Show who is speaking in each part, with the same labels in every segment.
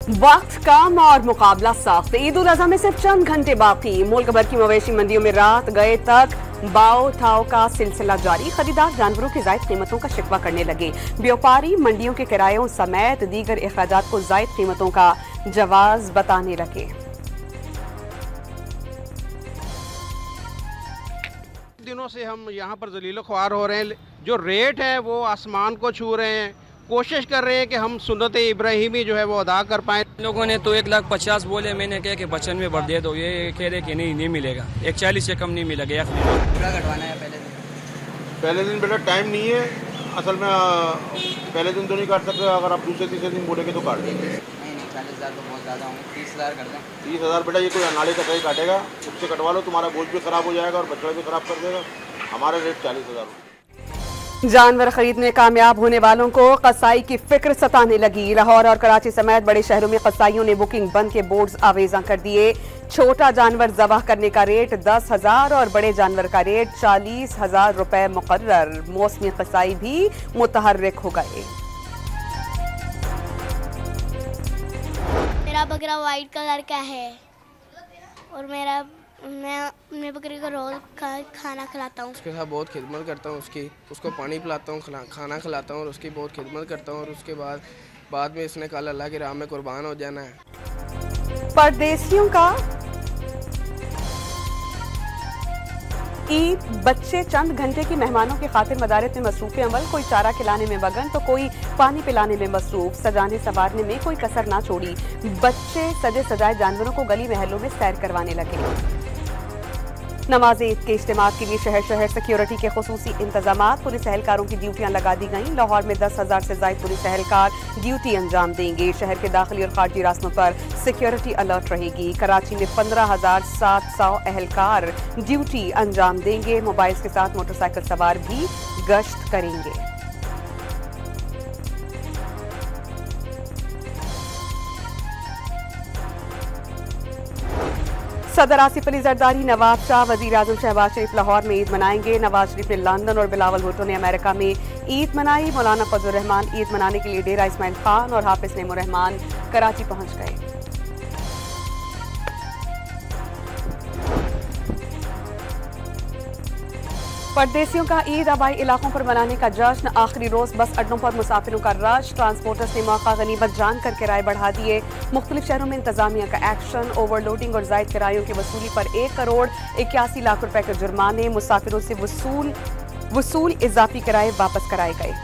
Speaker 1: वक्त कम और मुकाबला सख्त। ईद उल अजहा में सिर्फ चंद घंटे बाकी। मुल्क भर की मवेशी मंडियों में रात गए तक बाओ थाओ का सिलसिला जारी। खरीदार जानवरों की जायद कीमतों का शिकवा करने लगे। व्यापारी मंडियों के किरायों समेत दीगर अखराजात को जायद कीमतों का जवाज बताने लगे।
Speaker 2: दिनों से हम यहाँ पर जलीलो ख्वार हो रहे हैं। जो रेट है वो आसमान को छू रहे हैं। कोशिश कर रहे हैं कि हम सुन्नत इब्राहिमी जो है वो अदा कर पाएँ।
Speaker 3: लोगों ने तो 1,50,000 बोले, मैंने कहा कि 95 बढ़ दे दो। ये कह रहे कि नहीं मिलेगा, 140 से कम नहीं मिलेगा।
Speaker 4: कटवाना है पहले दिन बेटा टाइम नहीं है असल में। पहले दिन तो नहीं काट सकते, अगर आप दूसरे तीसरे दिन बोलेंगे तो काट देंगे।
Speaker 5: नहीं 40,000 तो बहुत ज़्यादा होंगे, 30,000 कर दें।
Speaker 4: 30,000 बेटा ये कोई नाले का सही काटेगा, उससे कटवा लो, तुम्हारा बोझ भी ख़राब हो जाएगा और बछड़ा भी ख़राब कर देगा। हमारा रेट 40,000।
Speaker 1: जानवर खरीदने कामयाब होने वालों को कसाई की फिक्र सताने लगी। लाहौर और कराची समेत बड़े शहरों में कसाईयों ने बुकिंग बंद के बोर्ड्स आवेजा कर दिए। छोटा जानवर जबाह करने का रेट 10,000 और बड़े जानवर का रेट 40,000 रुपए मुकर्रर। मौसमी कसाई भी मुतहर्रिक हो गए।
Speaker 6: मेरा बकरा वाइट कलर का है और मैं अपने बकरे को रोज खाना खिलाता हूँ।
Speaker 7: उसके साथ बहुत खिदमत करता हूँ, उसको पानी पिलाता हूँ, खाना खिलाता हूँ और उसकी बहुत खिदमत करता हूँ। और उसके बाद में इसने कल अल्लाह की राह में कुर्बान हो जाना है।
Speaker 1: परदेसियों का ईद। बच्चे चंद घंटे की मेहमानों की खातिर मदारत में मसरूफ अमल। कोई चारा खिलाने में मगन तो कोई पानी पिलाने में मसरूफ। सजाने संवारने में कोई कसर ना छोड़ी। बच्चे सजे सजाए जानवरों को गली महलों में सैर करवाने लगे। नमाज ईद के इज्तिमा के लिए शहर शहर सिक्योरिटी के खुसूसी इंतजामात। पुलिस एहलकारों की ड्यूटियां लगा दी गईं। लाहौर में 10,000 से ज्यादा पुलिस एहलकार ड्यूटी अंजाम देंगे। शहर के दाखिली और खारजी रास्तों पर सिक्योरिटी अलर्ट रहेगी। कराची में 15,700 एहलकार ड्यूटी अंजाम देंगे। मोबाइल के साथ मोटरसाइकिल सवार भी गश्त करेंगे। सदर आसिफ अली जरदारी, नवाब शाह, वजीर आजम शहबाज शरीफ लाहौर में ईद मनाएंगे। नवाज शरीफ ने लंदन और बिलावल भुट्टो ने अमेरिका में ईद मनाई। मौलाना फजल रहमान ईद मनाने के लिए डेरा इस्माइल खान और हाफिज नेमो रहमान कराची पहुंच गए। परदेसियों का ईद आबाई इलाकों पर मनाने का जश्न। आखिरी रोज बस अड्डों पर मुसाफिरों का रश। ट्रांसपोर्टर्स ने मौका गनीमत जानकर किराए बढ़ा दिए। मुख्तलिफ शहरों में इंतजामिया का एक्शन। ओवरलोडिंग और जायद किरायों की वसूली पर 1 करोड़ 81 लाख रुपए के जुर्माने। मुसाफिरों से वसूल इजाफी किराए वापस कराए गए।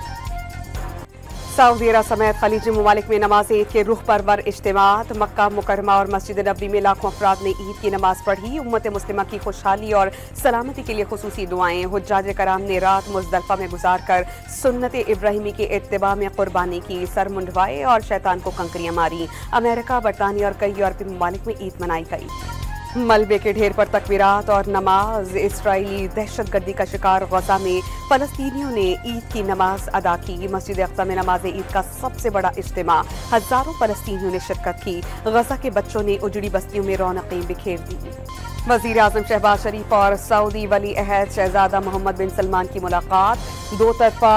Speaker 1: सऊदी अरब समेत खलीजी ममालिक में नमाज ईद के रुख पर इज्तिमात। मक्का मुकरमा और मस्जिद नबी में लाखों अफराद ने ईद की नमाज पढ़ी। उम्मत मुस्लिमा की खुशहाली और सलामती के लिए खुसूसी दुआएं। हुज्जाज कराम ने रात मुज़दलिफा में गुजार कर सुन्नत इब्राहिमी के इत्तिबा में कुर्बानी की। सर मुंडवाए और शैतान को कंकरियां मारी। अमेरिका, बरतानिया और कई यूरोपीय ममालिक में ईद मनाई गई। मलबे के ढेर पर तकबीरात और नमाज। इसराइली दहशतगर्दी का शिकार गजा में फलस्तीनियों ने ईद की नमाज अदा की। मस्जिद अक्सा में नमाज ईद का सबसे बड़ा इज्तिमा। हजारों फलस्तीनियों ने शिरकत की। गजा के बच्चों ने उजड़ी बस्तियों में रौनकें बिखेर दी। वजीर आजम शहबाज शरीफ और सऊदी वली अहद शहजादा मोहम्मद बिन सलमान की मुलाकात। दो तरफा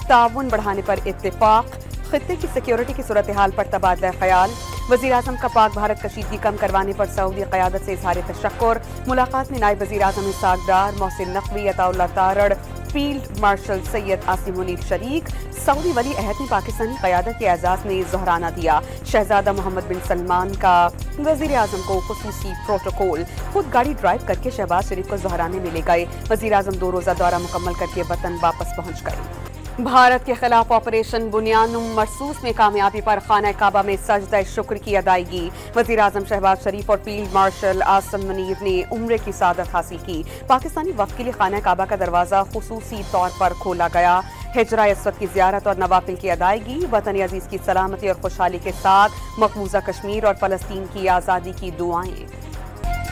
Speaker 1: ताउन बढ़ाने पर इत्तेफाक। खित्ते की सिक्योरिटी की सूरत हाल पर तबादला ख्याल। वजीर आजम का पाक भारत कशीदगी कम करवाने पर सऊदी क़यादत से इज़हार तशक्कुर। मुलाकात में नायब वजीर आजम इसहाक डार, मोहसिन नकवी, अताउल्लाह तारड़, फील्ड मार्शल सैयद आसिम मुनीर शरीक। सऊदी वली अहद ने पाकिस्तानी क़यादत के एजाज़ में ज़ोहराना दिया। शहजादा मोहम्मद बिन सलमान का वजीर आजम को खुसूसी प्रोटोकॉल। खुद गाड़ी ड्राइव करके शहबाज शरीफ को ज़ोहराने में ले गए। वजीर आजम 2 रोज़ा दौरा मुकम्मल करके वतन वापस पहुँच गए। भारत के खिलाफ ऑपरेशन बुनियानुम मरसूस में कामयाबी पर खाना काबा में सजदा शुक्र की अदायगी। वजीर आजम शहबाज शरीफ और फील्ड मार्शल आसिम मुनीर ने उम्रे की सादत हासिल की। पाकिस्तानी वफ़द के लिए खाना काबा का दरवाज़ा खुसूसी तौर पर खोला गया। हिजरा अस्वद की ज़ियारत और नवाफिल की अदायगी। वतन अजीज़ की सलामती और खुशहाली के साथ मकबूजा कश्मीर और फ़लस्तीन की आज़ादी की दुआएं।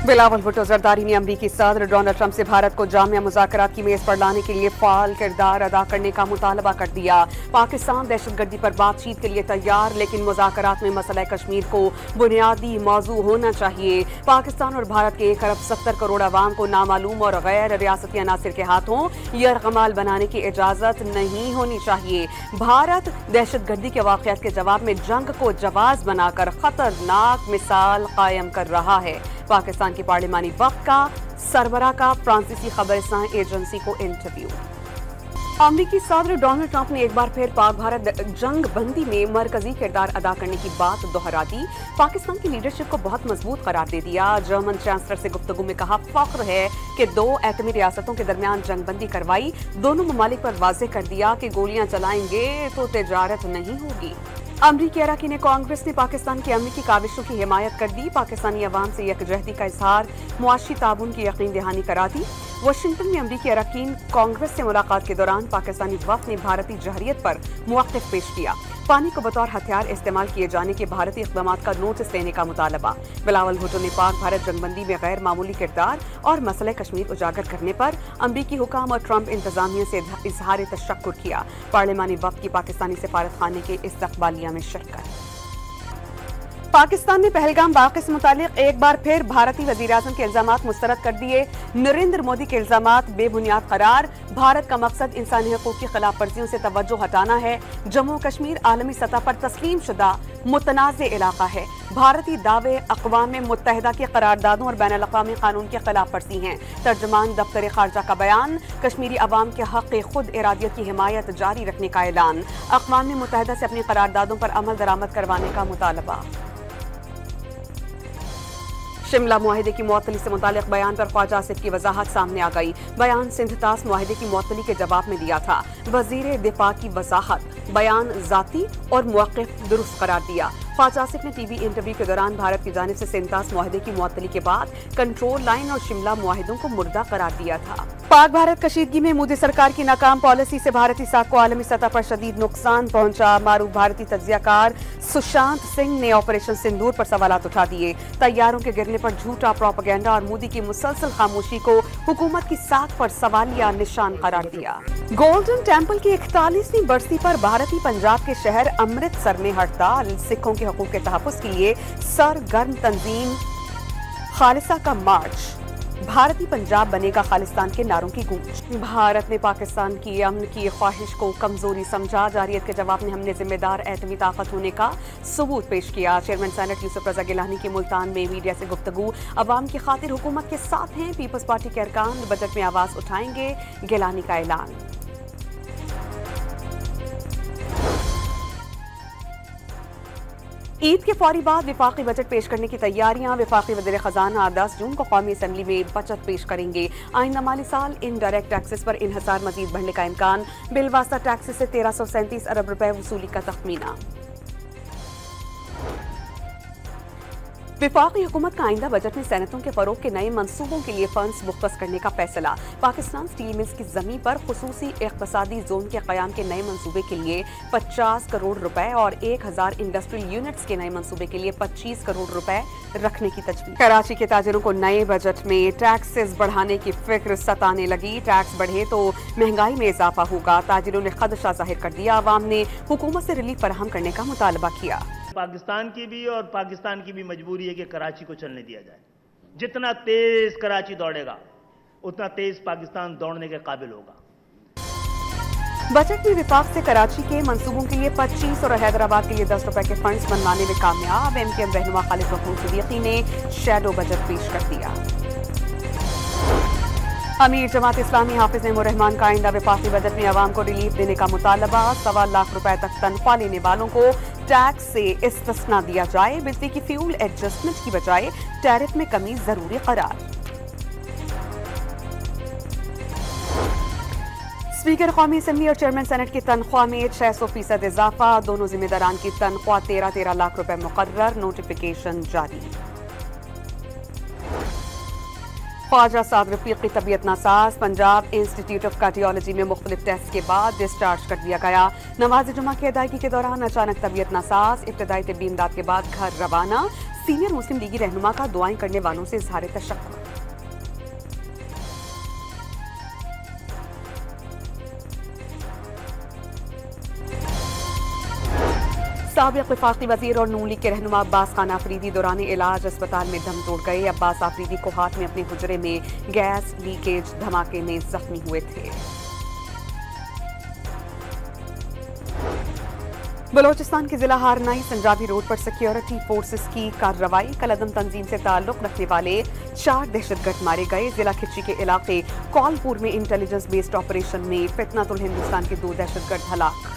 Speaker 1: बिलावल भुट्टो जरदारी ने अमरीकी सदर डोनाल्ड ट्रंप से भारत को जामिया मुज़ाकरात की मेज पर लाने के लिए फाल किरदार अदा करने का मुतालबा कर दिया। पाकिस्तान दहशतगर्दी पर बातचीत के लिए तैयार, लेकिन मुज़ाकरात में मसला कश्मीर को बुनियादी मौजू होना चाहिए। पाकिस्तान और भारत के 1 अरब 70 करोड़ अवाम को नामालूम और गैर रियासती अनासिर के हाथों यरगमाल बनाने की इजाजत नहीं होनी चाहिए। भारत दहशतगर्दी के वाक़यात के जवाब में जंग को जवाज बनाकर खतरनाक मिसाल कायम कर रहा है। पाकिस्तान की पार्लिमानी वक्त का सरबराह का फ्रांसीसी खबरसां एजेंसी को इंटरव्यू। अमरीकी सदर डोनाल्ड ट्रंप ने एक बार फिर पाक भारत जंग बंदी में मरकजी किरदार अदा करने की बात दोहरा दी। पाकिस्तान की लीडरशिप को बहुत मजबूत करार दे दिया। जर्मन चांसलर से गुफ्तगू में कहा, फख्र है कि 2 एटमी रियासतों के दरमियान जंगबंदी करवाई। दोनों ममालिक पर वाज़ेह कर दिया कि गोलियां चलाएंगे तो तिजारत नहीं होगी। अमरीकी अरकान कांग्रेस ने पाकिस्तान की अमरीकी काविशों की हिमायत कर दी। पाकिस्तानी अवाम से यकजहती का इजहार मुआशी ताबून की यकीन दहानी करा दी। वाशिंगटन में अमरीकी अरकान कांग्रेस से मुलाकात के दौरान पाकिस्तानी वफ़द ने भारतीय जहरियत पर मुआक़िफ़ पेश किया। पानी को बतौर हथियार इस्तेमाल किए जाने के भारतीय इक़दामात का नोटिस लेने का मुतालबा। बिलावल भुट्टो ने पाक भारत जंगबंदी में गैर मामूली किरदार और मसला कश्मीर उजागर करने पर अमरीकी हुकाम और ट्रंप इंतजामिया से इजहार तशक्कुर किया। पार्लिमानी वफ़द की पाकिस्तानी सफारत खाने के इस्तकबालिया में शिरकत। पाकिस्तान ने पहलगाम वाक़े से मुतालिक एक बार फिर भारतीय वज़ीर-ए-आज़म के इल्ज़ामात मुस्तरद कर दिए। नरेंद्र मोदी के इल्ज़ामात बेबुनियाद करार। भारत का मकसद इंसानी हकूक़ की खिलाफ वर्जियों से तवज्जो हटाना है। जम्मू कश्मीर आलमी सतह पर तस्लीम शुदा मुतनाज़े इलाका है। भारतीय दावे अक़वाम मुत्तहिदा की करारदादों और बैनुल अक़वामी कानून की खिलाफ वर्जी हैं। तर्जुमान दफ्तर खारजा का बयान। कश्मीरी अवाम के हक़ खुद इरादियत की हिमायत जारी रखने का ऐलान। अक़वाम मुत्तहिदा से अपनी करारदादों पर अमल दरामद करवाने का मुतालबा। शिमला मुआहिदे की मुअत्तली से मुतालिक बयान पर ख्वाजा आसिफ की वजाहत सामने आ गई। बयान सिंध तास मुआहिदे की मुअत्तली के जवाब में दिया था। वजीर दिफा की वजाहत, बयान जाती और मुवक्किफ दुरुस्त करार दिया। ख्वाजा आसिफ ने टीवी इंटरव्यू के दौरान भारत की जानिब से सिंतास मुआहिदे की मुअत्तली के बाद कंट्रोल लाइन और शिमला मुआहिदों को मुर्दा करार दिया था। पाक भारत कशीदगी में मोदी सरकार की नाकाम पॉलिसी से भारतीय साख को आलमी सतह पर शदीद नुकसान पहुंचा। मारूफ भारतीय तज्जियाकार सुशांत सिंह ने ऑपरेशन सिंदूर पर सवालात उठा दिए। तैयारों के गिरने पर झूठा प्रोपेगेंडा और मोदी की मुसलसल खामोशी को हुकूमत की साख पर सवालिया निशान करार दिया। गोल्डन टेम्पल की 41वीं बरसी पर भारतीय पंजाब के शहर अमृतसर में हड़ताल। सिखों के हकूक़ के तहफ़्फ़ुज़ के लिए सरगर्म तंजीम खालिसा का मार्च। भारतीय पंजाब बनेगा खालिस्तान के नारों की गूंज। भारत ने पाकिस्तान की अमन की ख्वाहिश को कमजोरी समझा। जारियत के जवाब में हमने जिम्मेदार एटमी ताकत होने का सबूत पेश किया। चेयरमैन सेनेट यूसुफ रजा गिलानी की मुल्तान में मीडिया से गुफ्तगू। अवाम की खातिर हुकूमत के साथ हैं। पीपल्स पार्टी के अरकान बजट में आवाज उठाएंगे, गिलानी का ऐलान। ईद के फौरी बाद विफाकी बजट पेश करने की तैयारियां। विफाकी वज़ीर खजाना 10 जून को कौमी असम्बली में बजट पेश करेंगे। आइंदा माली साल इनडायरेक्ट टैक्सेस पर इन्हिसार मजीद बढ़ने का इम्कान। बिलवास्ता टैक्सेस से 1337 अरब रुपए वसूली का तखमीना। विफाकी हुकूमत का आइंदा बजट में सैनतों के फरोग के नए मंसूबों के लिए फंड्स मुख्तस करने का फैसला। पाकिस्तान स्टील मिल्स की जमीन पर खुसूसी इक़्तिसादी जोन के क़याम के नए मंसूबे के लिए 50 करोड़ रुपए और 1000 इंडस्ट्रियल यूनिट्स के नए मंसूबे के लिए 25 करोड़ रुपए रखने की तजवीज़। कराची के ताजिरों को नए बजट में टैक्सेस बढ़ाने की फिक्र सताने लगी। टैक्स बढ़े तो महंगाई में इजाफा होगा। ताजिरों ने खदशा जाहिर कर दिया। अवाम ने हुकूमत से रिलीफ फराहम करने का मुतालबा किया।
Speaker 8: पाकिस्तान की भी और पाकिस्तान की भी मजबूरी है कि कराची को चलने दिया जाए। जितना तेज कराची दौड़ेगा उतना तेज पाकिस्तान दौड़ने के काबिल होगा।
Speaker 1: बजट में विफाक से कराची के मंसूबों के लिए 25 और हैदराबाद के लिए 10 रुपए के फंड्स बनवाने में कामयाब। एमकेएम रहनुमा खालिद गफूर सिद्दीकी ने शैडो बजट पेश कर दिया। अमीर जमात इस्लामी हाफिज नईमुर रहमान का आइंदा विफाकी बजट में अवाम को रिलीफ देने का मुतालबा। 1.25 लाख रुपए तक तनख्वाह लेने वालों को टैक्स से इस्तिस्ना दिया जाए। बिजली की फ्यूल एडजस्टमेंट की बजाय टैरिफ में कमी जरूरी करार। स्पीकर कौमी असम्बली और चेयरमैन सेनेट की तनख्वाह में 600% इजाफा। दोनों जिम्मेदारान की तनख्वाह 13 लाख रुपए मुकर्रर। नोटिफिकेशन जारी। ख्वाजा साद रफीक की तबीयत NASA's. Punjab institute of cardiology में मुख्तलिफ टेस्ट के बाद डिस्चार्ज कर दिया गया। नमाज जुमा की अदायगी के दौरान अचानक तबीयत नासाज। इब्तदाई तिब्बी इमदाद के बाद घर रवाना। सीनियर मुस्लिम लीगी रहनुमा का दुआएं करने वालों से इजहार तशक्कुर। साबिक वफाकी वजीर और नून लीग के रहनुमा अब्बास खान आफरीदी दौरान इलाज अस्पताल में दम तोड़ गए। अब्बास आफरीदी को हाथ में अपने हुजरे में गैस लीकेज धमाके में जख्मी हुए थे। बलोचिस्तान के जिला हारनाई संजाबी रोड पर सिक्योरिटी फोर्सेस की कार्रवाई। कलअदम तंजीम से ताल्लुक रखने वाले 4 दहशतगर्द मारे गए। जिला खिच्ची के इलाके कौलपुर में इंटेलिजेंस बेस्ड ऑपरेशन में फितनतुल हिंदुस्तान के 2 दहशतगर्द हलाक।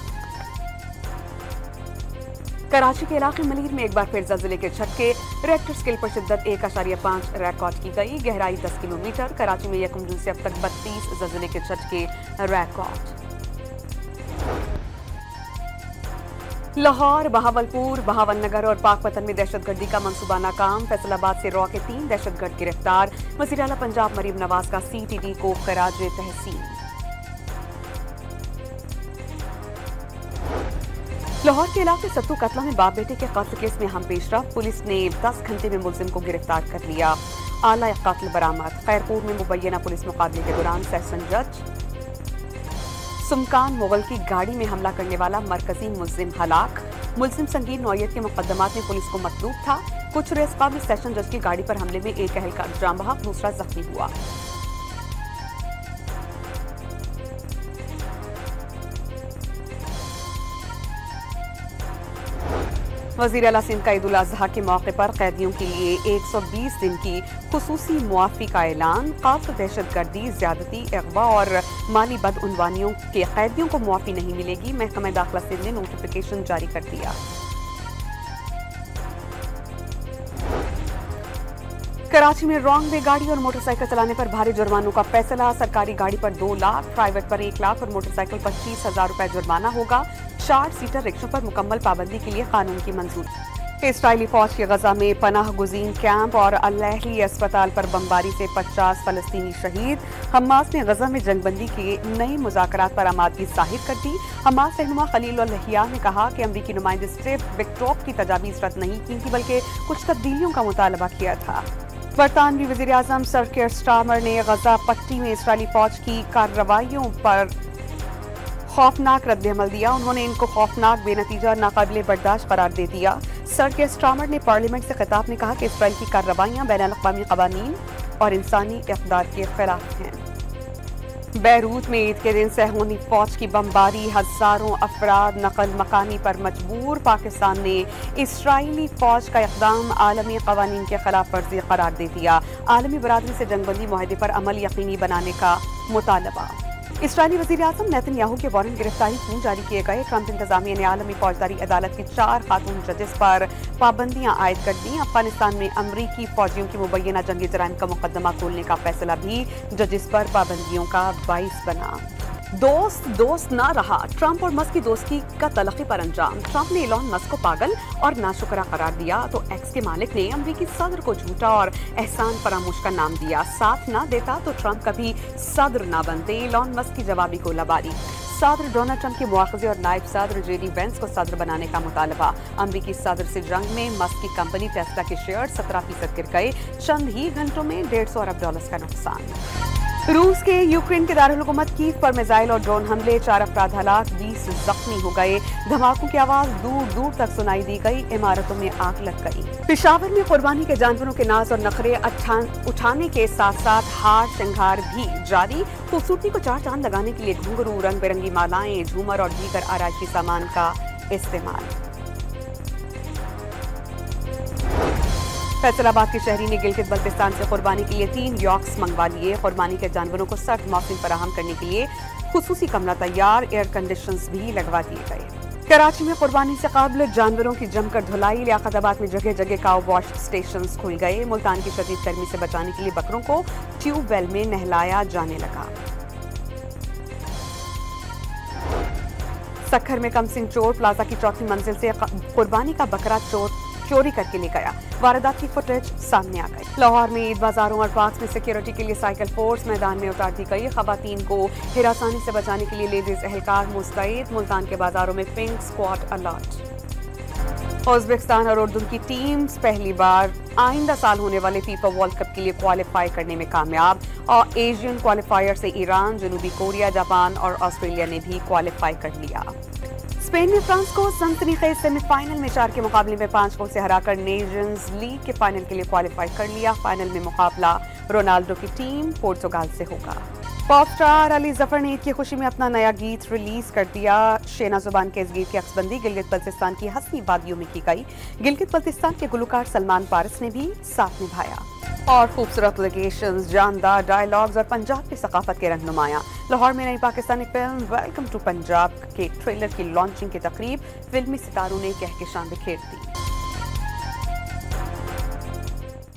Speaker 1: कराची के इलाके मलीर में एक बार फिर ज़लज़ले के झटके। रेक्टर स्केल पर शिद्दत 1.5 रिकॉर्ड की गई। गहराई 10 किलोमीटर। कराची में 1 जून से अब तक 32 ज़लज़ले के झटके रिकॉर्ड। लाहौर, बहावलपुर, बहावलनगर और पाकपतन में दहशतगर्दी का मंसूबा नाकाम। फैसलाबाद से रॉ के 3 दहशतगर्द गिरफ्तार। वज़ीर आला पंजाब मरीम नवाज का CTD को खराज तहसीन। लाहौर के इलाके सत्तू कतला में बाप बेटे के कत्ल केस में हम पेशरफ। पुलिस ने 10 घंटे में मुलजिम को गिरफ्तार कर लिया। आला कत्ल बरामद। खैरपुर में मुबैना पुलिस मुकाबले के दौरान सेशन जज। सुमकान मुगल की गाड़ी में हमला करने वाला मरकजी मुलजिम हलाक। मुलजिम संगीन नौयत के मुकदमात में पुलिस को मतलूब था। कुछ रेस काबिल सेशन जज की गाड़ी पर हमले में एक अहलकार जाम बहक, दूसरा जख्मी हुआ। वज़ीर आला सिंध का ईद उल अज़हा के मौके पर कैदियों के लिए 120 दिन की खुसूसी मुआफ़ी का ऐलान। काफ़िल दहशतगर्दी, ज़्यादती, अगवा और माली बदउनवानियों के कैदियों को मुआफ़ी नहीं मिलेगी। महकमा दाखिला सिंध ने नोटिफिकेशन जारी कर दिया। कराची में रॉन्ग वे गाड़ी और मोटरसाइकिल चलाने पर भारी जुर्मानों का फैसला। सरकारी गाड़ी पर 2 लाख, प्राइवेट पर 1 लाख और मोटरसाइकिल 25,000 रुपए जुर्माना होगा। 4 सीटर रिक्शों पर मुकम्मल पाबंदी के लिए कानून की मंजूरी। इसराइली फौज की गजा में पनाह गुज़ीन कैंप और अल-अहली अस्पताल पर बमबारी से 50 फलस्तीनी शहीद। हमास ने गजा में जंगबंदी के नए मुज़ाकरात पर आमादगी जाहिर कर दी। हमास रहनुमा खलील अल-लहिया ने कहा कि अमरीकी नुमाइंदे सिर्फ विक्ट्रोप की तजावीज़ रद्द नहीं की थी बल्कि कुछ तब्दीलियों का मुतालबा किया था। बरतानवी वज़ीर आज़म सर कीर स्टारमर ने गजा पट्टी में इसराइली फौज की कार्रवाइयों पर खौफनाक रद्द-ए-अमल दिया। उन्होंने इनको खौफनाक, बेनतीजा और नाकाबिले बर्दाश्त करार दे दिया। सर कीर स्टारमर ने पार्लियामेंट से खिताब में कहा कि इसराइल की कार्रवाइयां बैनुल-अक़वामी क़वानीन और इंसानी इक़दार के खिलाफ हैं। बैरूत में ईद के दिन सहूनी फौज की बमबारी, हजारों अफराद नकल मकानी पर मजबूर। पाकिस्तान ने इसराइली फौज का इक़दाम आलमी क़वानीन के खिलाफ वर्जी करार दे दिया। आलमी बरादरी से जंगबंदी मुआहदे पर अमल यकीनी बनाने का मुतालबा। इसराइली वज़ीर आज़म नेतन्याहू के वारंट गिरफ्तारी क्यों जारी किए गए। ट्रंप इंतजामिया ने आलमी फौजदारी अदालत की 4 खातून जजेस पर पाबंदियां आयद कर दी। अफगानिस्तान में अमरीकी फौजियों की मुबैना जंगी जराइम का मुकदमा खोलने का फैसला भी जजेस पर पाबंदियों का बाइस बना। दोस्त ना रहा। ट्रंप और मस्क की दोस्ती का तलखी पर अंजाम। ट्रंप ने इलॉन मस्क को पागल और नाशुक्रा करार दिया तो एक्स के मालिक ने अमरीकी सदर को झूठा और एहसान फरामोश का नाम दिया। साथ ना देता तो ट्रंप कभी सदर ना बनते। इलॉन मस्क की जवाबी गोलाबारी। सदर डोनाल्ड ट्रंप के मुआखज़े और नायब सदर JD वेंस को सदर बनाने का मुतालबा। अमरीकी सदर से जंग में मस्क की कंपनी टेस्ला के शेयर 17% गिर गए। चंद ही घंटों में $150 अरब का नुकसान। रूस के यूक्रेन के दारुल हुकूमत कीव पर मिसाइल और ड्रोन हमले, 4 अफराद हलाक, 20 जख्मी हो गए। धमाकों की आवाज दूर दूर तक सुनाई दी गई। इमारतों में आग लग गई। पेशावर में कुर्बानी के जानवरों के नाज और नखरे उठाने के साथ साथ हार श्रृंगार भी जारी। खूबसूरती को 4 चांद लगाने के लिए घुंघरू, रंग बिरंगी मालाएं, झूमर और दीगर आराइशी सामान का इस्तेमाल। फैसलाबाद के शहरी ने गिलगित बल्तिस्तान से कुर्बानी के लिए 3 यॉक्स मंगवा लिए। कुर्बानी के जानवरों को सर्द मौसम फराहम करने के लिए खुसूसी कमरा तैयार, एयर कंडीशनर्स भी लगवा दिए गए। कराची में कुर्बानी से काबिल जानवरों की जमकर धुलाई। लियाकताबाद में जगह जगह काउ वॉश स्टेशंस खुल गए। मुल्तान की शदीद गर्मी से बचाने के लिए बकरों को ट्यूबवेल में नहलाया जाने लगा। सक्खर में कमसिंग चोर प्लाजा की 4थी मंजिल से कुर्बानी का बकरा चोरी करके ले गया। वारदात की फुटेज सामने आ गई। लाहौर में ईद बाजारों और पार्क में सिक्योरिटी के लिए साइकिल फोर्स मैदान में उतार दी गई। खवातीन को हिरासानी से बचाने के लिए लेडीज एहलकार मुस्तैद। मुल्तान के बाजारों में पिंक स्क्वाड अलर्ट। उज़्बेकिस्तान और उर्दू की टीम्स पहली बार आइंदा साल होने वाले फीफा वर्ल्ड कप के लिए क्वालिफाई करने में कामयाब। और एशियन क्वालिफायर से ईरान, जनूबी कोरिया, जापान और ऑस्ट्रेलिया ने भी क्वालिफाई कर लिया। स्पेन ने फ्रांस को सनसनीखेज सेमीफाइनल में 4 के मुकाबले में 5 गोल से हराकर नेशंस लीग के फाइनल के लिए क्वालिफाई कर लिया। फाइनल में मुकाबला रोनाल्डो की टीम पोर्तुगाल से होगा। पॉप स्टार अली जफर ने ईद की खुशी में अपना नया गीत रिलीज कर दिया। शेना जुबान के इस गीत की अक्सबंदी गिलगित बल्तिस्तान की हसनी वादियों में की गई। गिलगित बल्तिस्तान के गुलकार सलमान पारस ने भी साथ निभाया। और खूबसूरत लोकेशंस, जानदार डायलॉग्स और पंजाब की सकाफत के रंग नुमाया। लाहौर में नई Pakistani film welcome to Punjab के ट्रेलर की लॉन्चिंग की तकरीब फिल्मी सितारों ने कहकशां बिखेर दी।